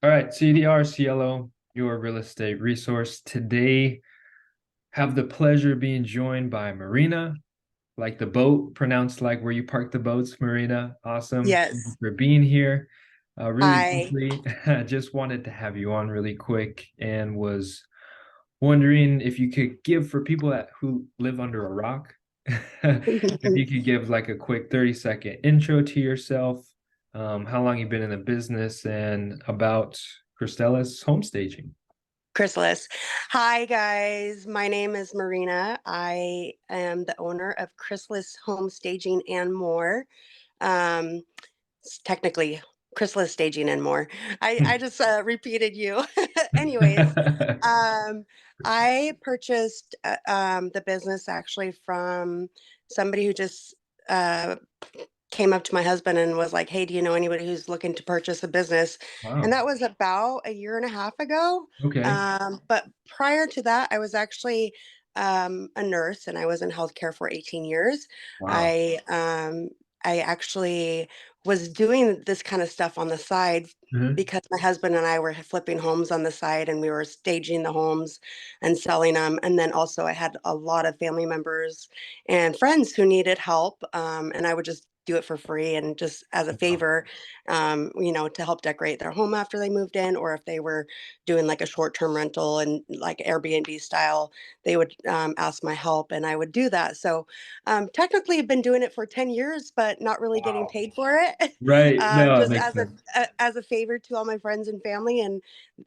All right, CDR CLO, your real estate resource. Today, have the pleasure of being joined by Marina, like the boat, pronounced like where you park the boats, Marina. Awesome. Thank you Yes. for being here. Really Hi. quickly, I just wanted to have you on really quick and was wondering if you could give for people who live under a rock, if you could give like a quick 30-second intro to yourself, how long you've been in the business, and about Chrysalis home staging. Chrysalis. Hi, guys. My name is Marina. I am the owner of Chrysalis Home Staging and More. Um, technically, Chrysalis Staging and More. I just repeated you. Anyways, um, I purchased the business actually from somebody who just uh, came up to my husband and was like, "Hey, do you know anybody who's looking to purchase a business?" And Wow. that was about a year and a half ago. Okay. But prior to that, I was actually a nurse and I was in healthcare for 18 years. Wow. I um, I actually was doing this kind of stuff on the side Mhm. because my husband and I were flipping homes on the side and we were staging the homes and selling them. And then also I had a lot of family members and friends who needed help. And I would just do it for free and just as a Wow. favor, to help decorate their home after they moved in, or if they were doing like a short-term rental and like Airbnb style, they would ask my help and I would do that. So technically, I've been doing it for 10 years, but not really getting Wow. paid for it. Right. No, it Just makes as sense. as a favor to all my friends and family,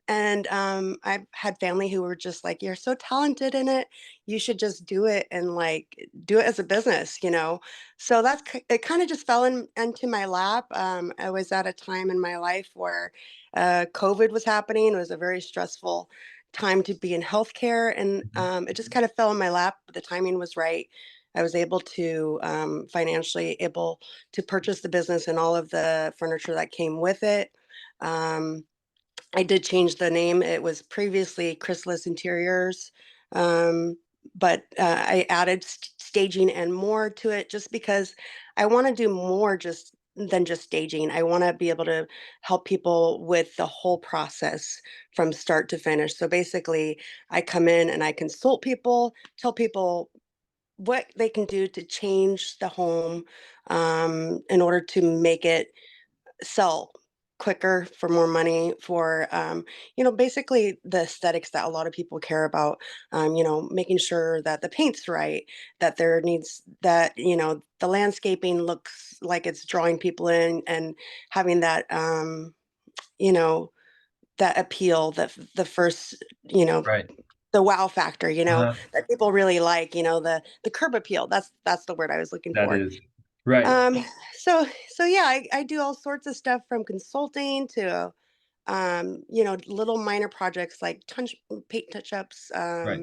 and I've had family who were just like, "You're so talented in it. You should just do it and like do it as a business." So it. Kind of just fell into my lap. I was at a time in my life where COVID was happening. It was a very stressful time to be in healthcare, and it just kind of fell in my lap. The timing was right. I was able to financially able to purchase the business and all of the furniture that came with it. Um, I did change the name. It was previously Chrysalis Interiors, but I added staging and more to it just because I want to do more just than just staging. I want to be able to help people with the whole process from start to finish. So basically, I come in and I consult people, tell people what they can do to change the home in order to make it sell quicker for more money for basically the aesthetics that a lot of people care about, making sure that the paint's right, that there needs that the landscaping looks like it's drawing people in, and having that you know that appeal, that the first Right. the wow factor, Uh-huh. that people really like, the curb appeal. That's the word I was looking That for. is right. um, so yeah, I do all sorts of stuff from consulting to little minor projects like paint touch-ups, Right.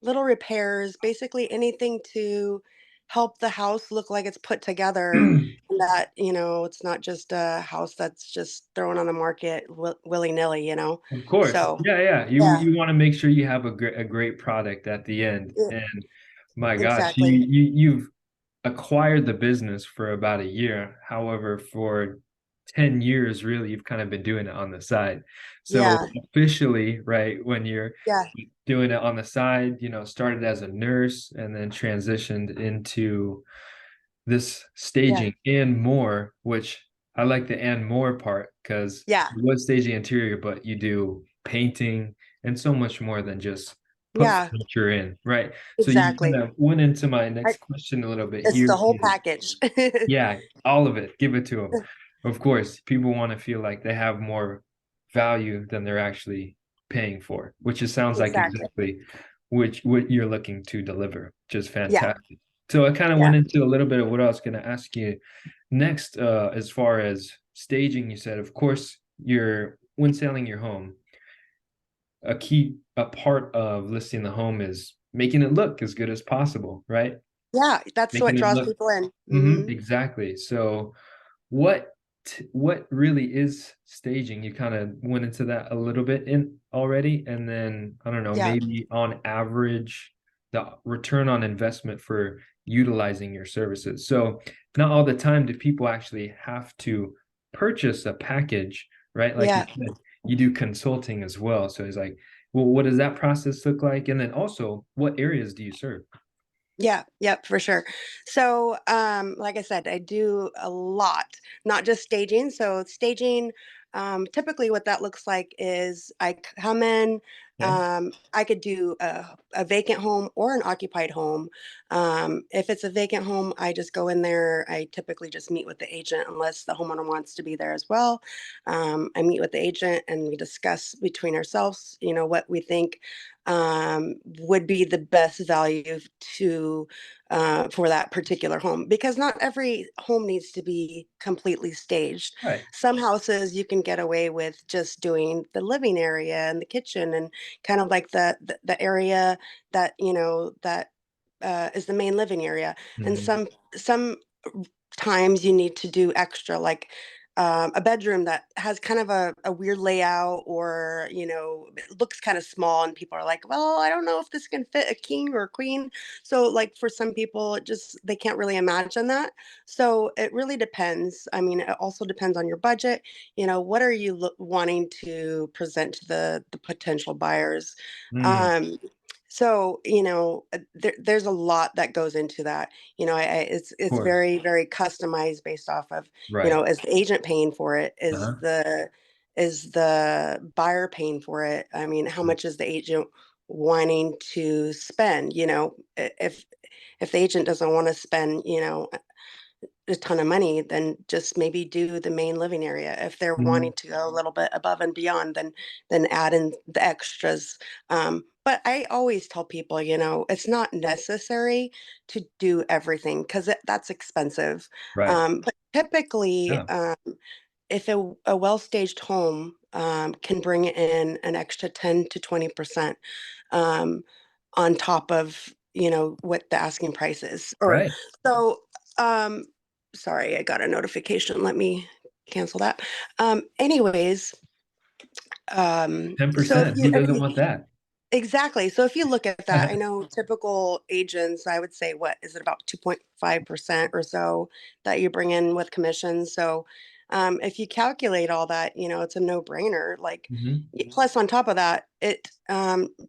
little repairs, basically anything to help the house look like it's put together, and that, it's not just a house that's just thrown on the market willy-nilly. Of course. So Yeah, yeah. You yeah, you want to make sure you have a great product at the end. yeah, And my gosh, exactly. you've acquired the business for about a year. However, for 10 years, really, you've kind of been doing it on the side. So Yeah, officially, right, when you're yeah, doing it on the side, started as a nurse and then transitioned into this yeah, staging and more, which I like the and more part because yeah, it was staging interior, but you do painting and so much more than just put yeah, furniture in, right? So you kind exactly. of went into my I, next question a little bit it's here. the whole package. Yeah, all of it. Give it to them. Of course, people want to feel like they have more value than they're actually paying for, which it sounds like Exactly. exactly which what you're looking to deliver, which is Yeah, fantastic. So I kind of yeah, went into a little bit of what I was going to ask you next, as far as staging. You said, of course, you're when selling your home, a part of listing the home is making it look as good as possible, right? yeah. That's what Making it draws look. people in. Mhm, exactly. So what what really is staging? You kind of went into that a little bit in already, and then I don't know, Yeah, maybe on average, the return on investment for utilizing your services. So not all the time do people actually have to purchase a package, right? Like you yeah, said, you do consulting as well. So it's like, well, what does that process look like? And then also, what areas do you serve? Yeah, yep, for sure. So, like I said, I do a lot, not just staging. So, staging, typically what that looks like is I come in, Okay. I could do a vacant home or an occupied home. If it's a vacant home, I just go in there. I typically just meet with the agent unless the homeowner wants to be there as well. I meet with the agent and we discuss between ourselves, what we think would be the best value to for that particular home, because not every home needs to be completely staged. Right. Some houses you can get away with just doing the living area and the kitchen and kind of like the area that that is the main living area. And Mhm. some times you need to do extra, like a bedroom that has kind of a weird layout, or it looks kind of small and people are like, well, I don't know if this can fit a king or a queen. So like for some people it just they can't really imagine that. So it really depends. I mean, it also depends on your budget. What are you wanting to present to the potential buyers? Mm, of So there's a lot that goes into that. It's course. very, very customized based off of, Right. is the agent paying for it? Uh-huh. Is the buyer paying for it? I mean, how much is the agent wanting to spend? If the agent doesn't want to spend, a ton of money, then just maybe do the main living area. If they're Mhm. wanting to go a little bit above and beyond, then add in the extras. But I always tell people, it's not necessary to do everything because that's expensive. Right. But typically, Yeah. if a well-staged home can bring in an extra 10 to 20% um, on top of what the asking price is. Or Right. so um sorry, I got a notification, let me cancel that. Anyways, so if 10%. you Who doesn't want that? exactly. So if you look at that, I know typical agents, I would say, what is it, about 2.5% or so that you bring in with commissions. So if you calculate all that, it's a no-brainer. Like, Mhm. plus on top of that, it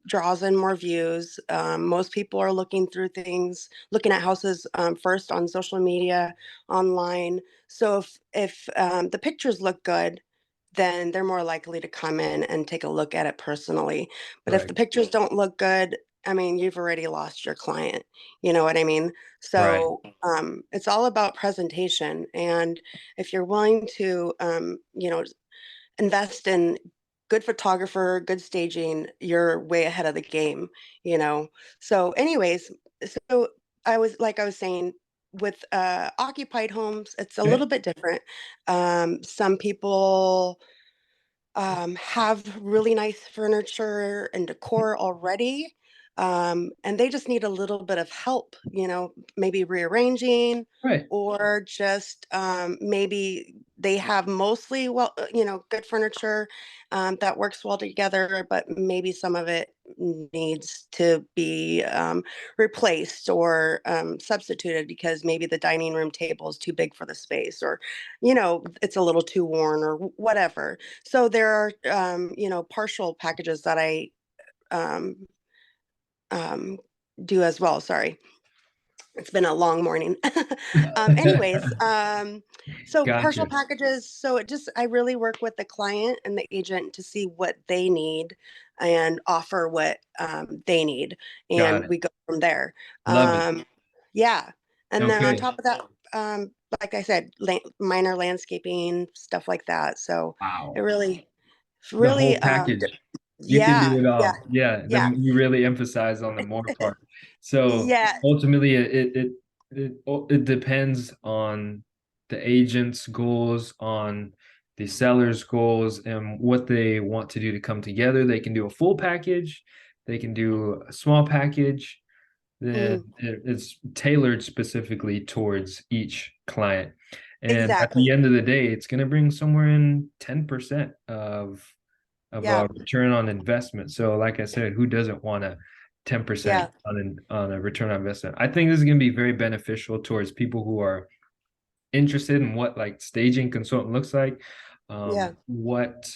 draws in more views. Most people are looking at houses first on social media, online. So if the pictures look good, then they're more likely to come in and take a look at it personally. But if Right. the pictures don't look good, I mean, you've already lost your client. You know what I mean? Right. So it's all about presentation. And if you're willing to, invest in good photographer, good staging, you're way ahead of the game, you know? So, anyways, so I was saying, with occupied homes, it's a Okay. little bit different. Some people have really nice furniture and decor already. And they just need a little bit of help, maybe rearranging, Right. or just maybe they have mostly, well, good furniture that works well together, but maybe some of it needs to be replaced or substituted because maybe the dining room table is too big for the space, or, it's a little too worn, or whatever. So there are, partial packages that I um, um, do as well. Sorry, it's been a long morning. Anyways, so partial Gotcha. packages. So I really work with the client and the agent to see what they need and offer what they need, Got and it. we go from there. Love it. Um, yeah, and then on Okay. top of that, like I said, minor landscaping stuff like that. So it Wow. really, The really, whole package. You can do yeah, it yeah, all. Yeah. yeah, Then you really emphasize on the more part. So yeah, ultimately, it depends on the agent's goals, on the seller's goals, and what they want to do to come together. They can do a full package. They can do a small package. Then mhm, it's tailored specifically towards each client. And at the exactly. end of the day, it's going to bring somewhere in 10% of Yeah, a return on investment. So, like I said, who doesn't want a 10% yeah, on a return on investment? I think this is going to be very beneficial towards people who are interested in what like staging consultant looks like, yeah, what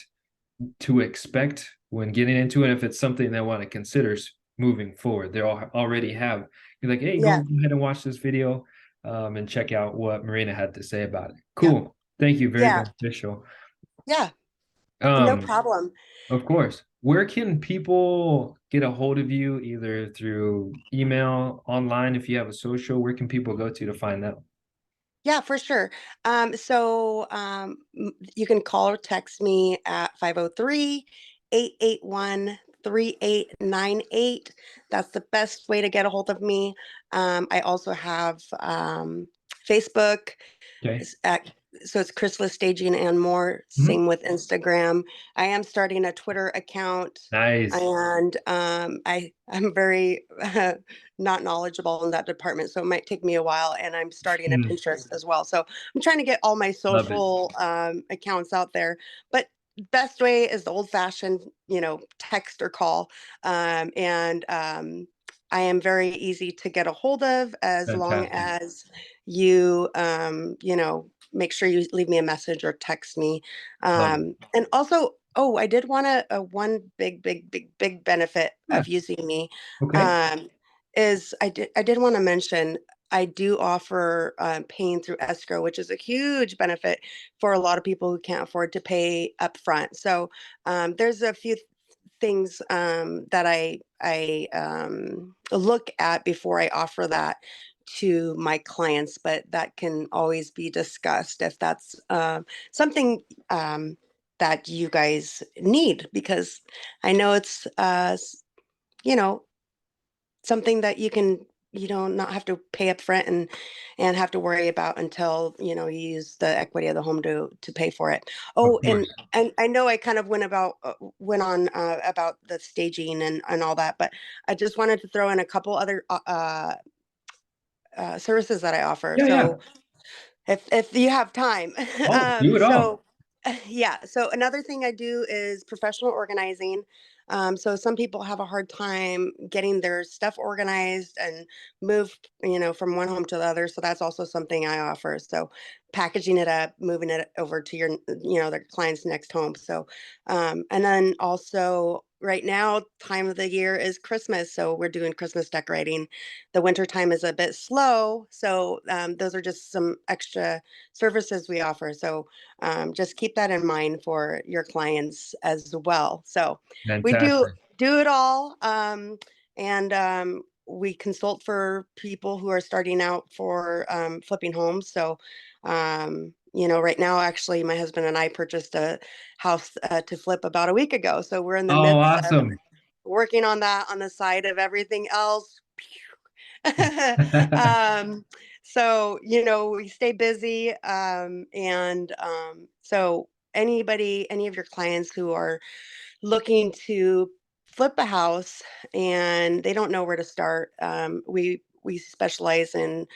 to expect when getting into it, if it's something they want to consider moving forward. They all already have. You're like, hey, go Yeah. ahead and watch this video, and check out what Marina had to say about it. Yeah. Cool. Thank you. Very Yeah. beneficial. Yeah. No Um, problem. of course. Where can people get a hold of you, either through email, online, if you have a social? Where can people go to find that? Yeah, for sure. You can call or text me at 503-881-3898. That's the best way to get a hold of me. I also have Facebook. Okay. It's at, so it's Chrysalis Staging and More. Mhm. Same with Instagram. I am starting a Twitter account, Nice. and I'm very not knowledgeable in that department, so it might take me a while. And I'm starting a Mm, Pinterest as well, so I'm trying to get all my love it. social accounts out there. But best way is the old-fashioned, text or call, and I am very easy to get a hold of as long Fantastic. as you make sure you leave me a message or text me. Love it. And also, oh, I did want to one big benefit Yeah. of using me, Okay. um, is I did want to mention I do offer paying through escrow, which is a huge benefit for a lot of people who can't afford to pay upfront. So there's a few things that I look at before I offer that to my clients, but that can always be discussed if that's something that you guys need, because I know it's you know something that you not have to pay up front and have to worry about until you use the equity of the home to pay for it. Of Oh, and course. and I know I kind of went on about the staging and all that, but I just wanted to throw in a couple other services that I offer. Yeah, yeah. So if you have time. Oh, do it all. So yeah, so another thing I do is professional organizing. So some people have a hard time getting their stuff organized and moved, from one home to the other. So that's also something I offer. So packaging it up, moving it over to their client's next home. So and then also right now, time of the year is Christmas, so we're doing Christmas decorating. The winter time is a bit slow, so those are just some extra services we offer. So just keep that in mind for your clients as well. So we do Fantastic. do it all, and we consult for people who are starting out for flipping homes. So right now, actually, my husband and I purchased a house to flip about a week ago. So we're in the Oh, midst of awesome. working on that on the side of everything else. um, so we stay busy, and so any of your clients who are looking to flip a house and they don't know where to start, we specialize in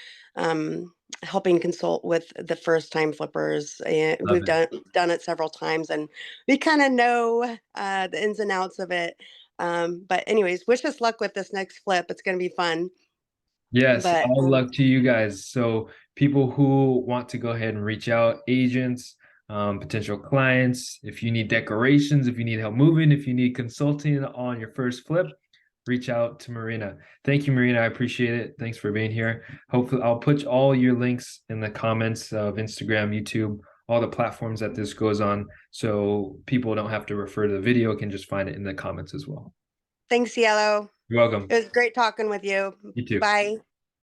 helping consult with the first time flippers, and Love we've it. done it several times, and we kind of know the ins and outs of it. But anyways, wish us luck with this next flip. It's going to be fun. Yes, But all luck to you guys. So people who want to go ahead and reach out, agents, potential clients, if you need decorations, if you need help moving, if you need consulting on your first flip, reach out to Marina. Thank you, Marina. I appreciate it. Thanks for being here. Hopefully, I'll put all your links in the comments of Instagram, YouTube, all the platforms that this goes on, so people don't have to refer to the video, can just find it in the comments as well. thanks, Yellow. You're welcome. It was great talking with you. You too. Bye.